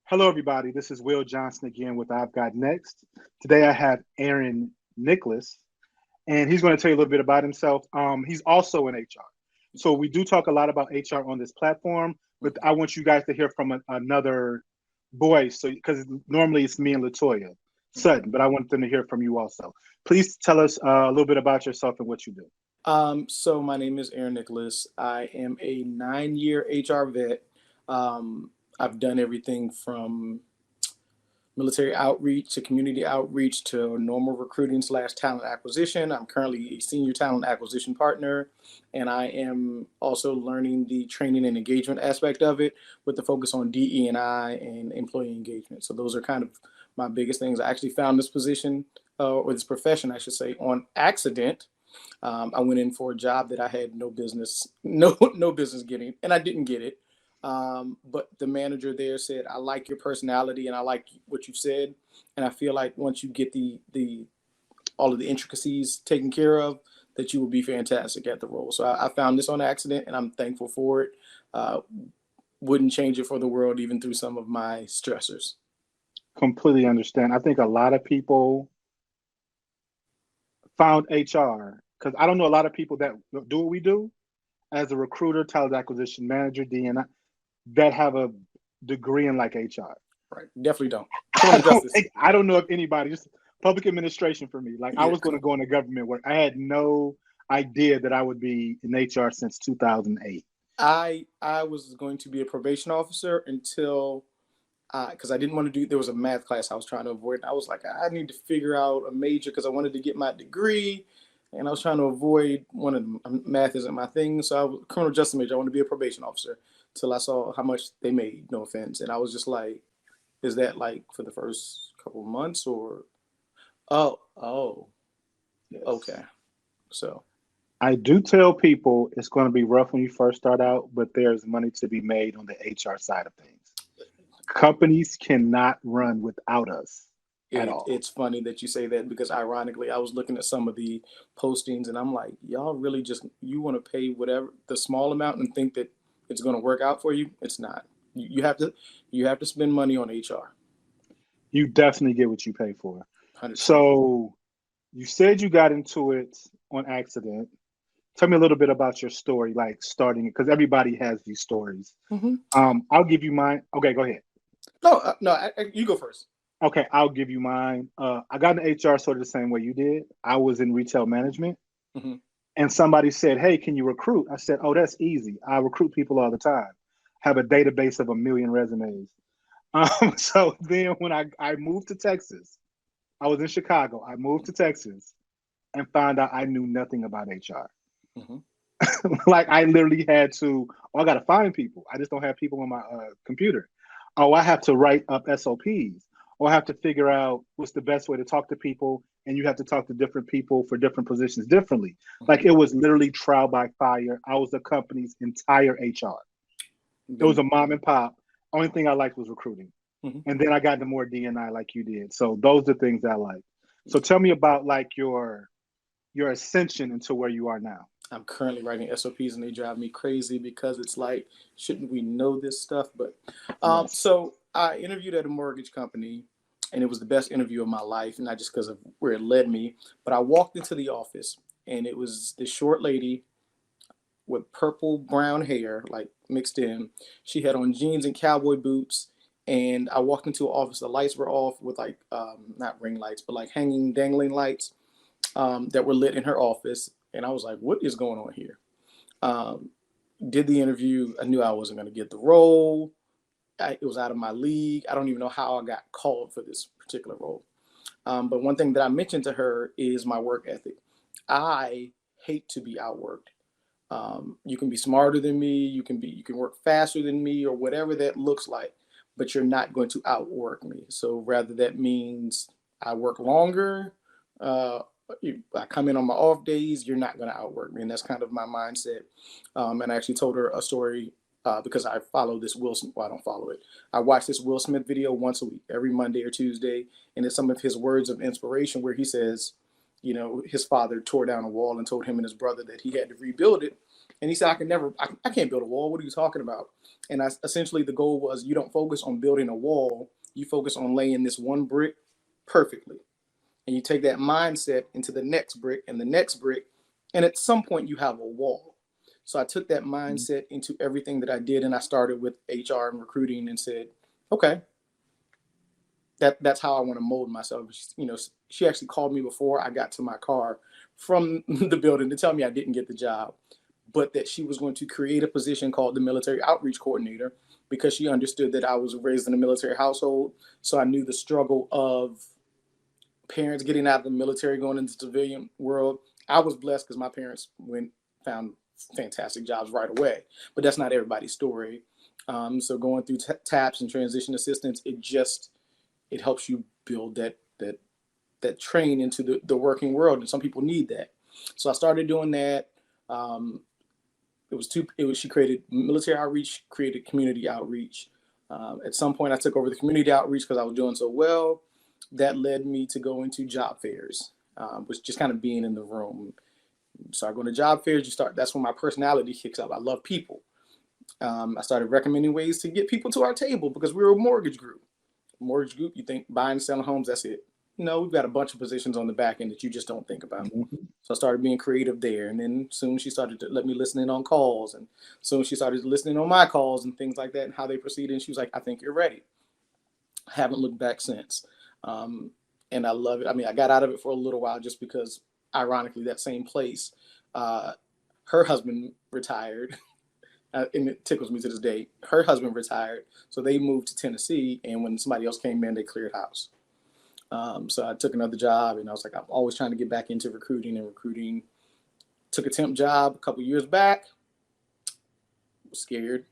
Hello, everybody. This is Will Johnson again with I've Got Next. Today I have Aaron Nicholas, and he's going to tell you a little bit about himself. He's also in HR. So we do talk a lot about HR on this platform, but I want you guys to hear from another voice. So because normally it's me and Latoya Sutton, but I want them to hear from you also. Please tell us a little bit about yourself and what you do. So my name is Aaron Nicholas. I am a 9-year HR vet. I've done everything from military outreach to community outreach to normal recruiting / talent acquisition. I'm currently a senior talent acquisition partner, and I am also learning the training and engagement aspect of it with the focus on DE&I and employee engagement. So those are kind of my biggest things. I actually found this position or this profession, I should say, on accident. I went in for a job that I had no business getting, and I didn't get it. But the manager there said, "I like your personality, and I like what you've said, and I feel like once you get the all of the intricacies taken care of, that you will be fantastic at the role." So I found this on accident, and I'm thankful for it. Uh, wouldn't change it for the world, even through some of my stressors. Completely understand. I think a lot of people found HR because I don't know a lot of people that do what we do as a recruiter, talent acquisition manager, DNI, that have a degree in like HR. Right? Definitely don't. I don't know if anybody, just public administration for me. Like I Yeah. was going to go into government work. I had no idea that I would be in HR since 2008. I was going to be a probation officer until because I didn't want to do. There was a math class I was trying to avoid. I was like, I need to figure out a major because I wanted to get my degree, and I was trying to avoid one of them. Math isn't my thing, so I was criminal justice major. I wanted to be a probation officer till I saw how much they made. No offense, and I was just like, is that like for the first couple of months or? Oh, Yes. okay. So I do tell people it's going to be rough when you first start out, but there's money to be made on the HR side of things. Companies cannot run without us at all. it's funny that you say that because ironically, I was looking at some of the postings and I'm like, y'all really just you want to pay whatever the small amount and think that it's going to work out for you. It's not. You have to spend money on HR. You definitely get what you pay for. 100%. So you said you got into it on accident. Tell me a little bit about your story, like starting it, because everybody has these stories. Mm-hmm. I'll give you mine. Okay, go ahead. No, you go first. Okay, I'll give you mine. I got into HR sort of the same way you did. I was in retail management, Mm-hmm. and somebody said, "Hey, can you recruit?" I said, "Oh, that's easy. I recruit people all the time. Have a database of 1 million resumes." So then when I moved to Texas, I was in Chicago. I moved to Texas and found out I knew nothing about HR. Mm-hmm. Like I literally had to. Oh, I got to find people. I just don't have people on my computer. Oh, I have to write up SOPs. Or I have to figure out what's the best way to talk to people, and you have to talk to different people for different positions differently. Like it was literally trial by fire. I was the company's entire HR. It was Then, a mom and pop. Only thing I liked was recruiting, mm-hmm. and then I got into more DNI like you did. So those are things I like. So tell me about like your ascension into where you are now. I'm currently writing SOPs and they drive me crazy because it's like, shouldn't we know this stuff? But Yes. so I interviewed at a mortgage company and it was the best interview of my life, not just because of where it led me, but I walked into the office and it was this short lady with purple brown hair, like mixed in. She had on jeans and cowboy boots. And I walked into an office, the lights were off with like, not ring lights, but like hanging, dangling lights that were lit in her office. And I was like, what is going on here? Um, did the interview. I knew I wasn't going to get the role. It was out of my league. I don't even know how I got called for this particular role. But one thing that I mentioned to her is my work ethic. I hate to be outworked. You can be smarter than me. You can work faster than me or whatever that looks like, but you're not going to outwork me. So rather that means I work longer. Uh, I come in on my off days. You're not going to outwork me, and that's kind of my mindset. And I actually told her a story because I follow this Will Smith. Well, I don't follow it. I watch this Will Smith video once a week, every Monday or Tuesday, and it's some of his words of inspiration where he says, his father tore down a wall and told him and his brother that he had to rebuild it. And he said, I can't build a wall. What are you talking about? And essentially the goal was, you don't focus on building a wall. You focus on laying this one brick perfectly. And you take that mindset into the next brick and the next brick. And at some point you have a wall. So I took that mindset into everything that I did. And I started with HR and recruiting and said, okay, that's how I want to mold myself. You know, she actually called me before I got to my car from the building to tell me I didn't get the job, but that she was going to create a position called the military outreach coordinator, because she understood that I was raised in a military household. So I knew the struggle of parents getting out of the military, going into the civilian world. I was blessed because my parents found fantastic jobs right away, but that's not everybody's story. So going through TAPS and transition assistance, it helps you build that train into the working world, and some people need that. So I started doing that. She created military outreach, created community outreach. At some point, I took over the community outreach because I was doing so well. That led me to go into job fairs, which just kind of being in the room. Start going to job fairs. That's when my personality kicks up. I love people. I started recommending ways to get people to our table because we were a mortgage group. Mortgage group, you think buying and selling homes, that's it. No, we've got a bunch of positions on the back end that you just don't think about. Mm-hmm. So I started being creative there. And then soon she started to let me listen in on calls. And soon she started listening on my calls and things like that and how they proceeded. And she was like, I think you're ready. I haven't looked back since. And I love it. I mean, I got out of it for a little while just because, ironically, that same place, her husband retired. And it tickles me to this day. Her husband retired, so they moved to Tennessee. And when somebody else came in, they cleared house. So I took another job, and I was like, I'm always trying to get back into recruiting. Took a temp job a couple years back. Was scared,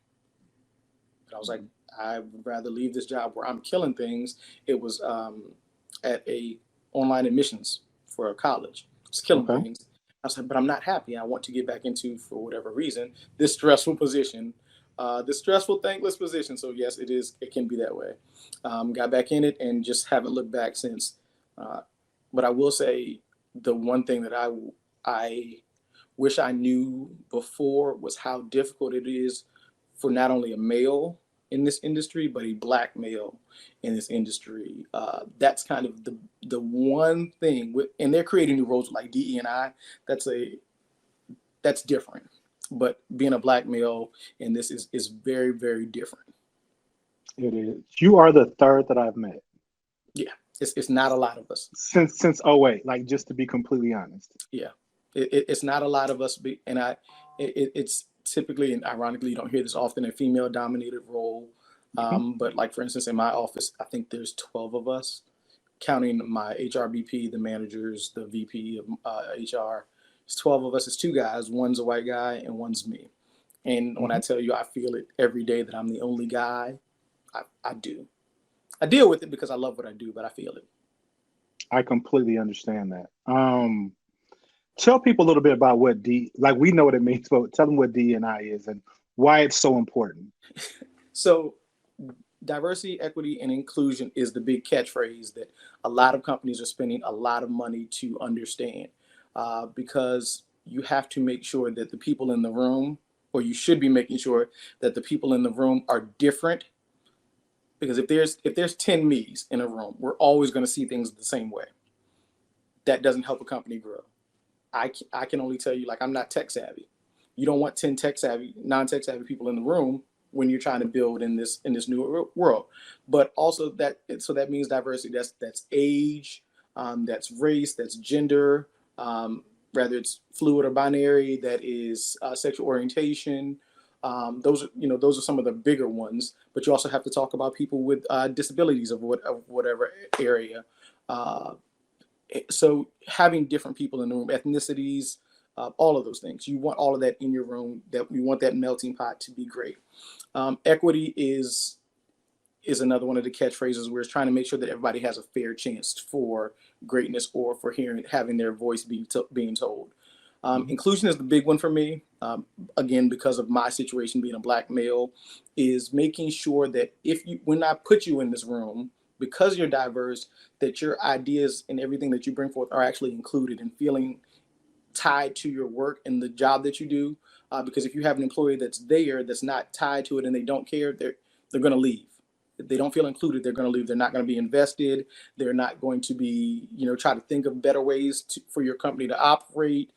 but I was like, I would rather leave this job where I'm killing things. It was at a online admissions for a college. I was killing things. I was like, but I'm not happy. I want to get back into, for whatever reason, this stressful position, this stressful, thankless position. So yes, it can be that way. Got back in it and just haven't looked back since. But I will say the one thing that I wish I knew before was how difficult it is for not only a male in this industry, but a Black male in this industry. That's kind of the one thing and they're creating new roles like DE&I. That's different. But being a Black male in this is very, very different. It is. You are the third that I've met. Yeah, it's not a lot of us since 2008. Like, just to be completely honest. Yeah, it's not a lot of us. It's typically, and ironically, you don't hear this often, a female-dominated role. But like, for instance, in my office, I think there's 12 of us, counting my HRBP, the managers, the VP of HR. It's 12 of us. It's 2 guys. One's a white guy and one's me. And when I tell you I feel it every day that I'm the only guy, I do. I deal with it because I love what I do, but I feel it. I completely understand that. Tell people a little bit about what we know what it means, but tell them what D&I is and why it's so important. So diversity, equity, and inclusion is the big catchphrase that a lot of companies are spending a lot of money to understand, because you have to make sure that the people in the room, or you should be making sure that the people in the room are different. Because if there's 10 me's in a room, we're always going to see things the same way. That doesn't help a company grow. I can only tell you, like, I'm not tech savvy. You don't want 10 non-tech savvy people in the room when you're trying to build in this new world. But also that means diversity. That's age, that's race, that's gender, whether it's fluid or binary, that is sexual orientation. Those are some of the bigger ones. But you also have to talk about people with disabilities of whatever area. So having different people in the room, ethnicities, all of those things, you want all of that in your room. That you want that melting pot to be great. Equity is another one of the catchphrases where it's trying to make sure that everybody has a fair chance for greatness or for having their voice being told. Inclusion is the big one for me. Again, because of my situation being a Black male, is making sure that when I put you in this room, because you're diverse, that your ideas and everything that you bring forth are actually included and feeling tied to your work and the job that you do. Because if you have an employee that's there, that's not tied to it, and they don't care, they're going to leave. If they don't feel included, they're going to leave. They're not going to be invested. They're not going to be, try to think of better ways for your company to operate.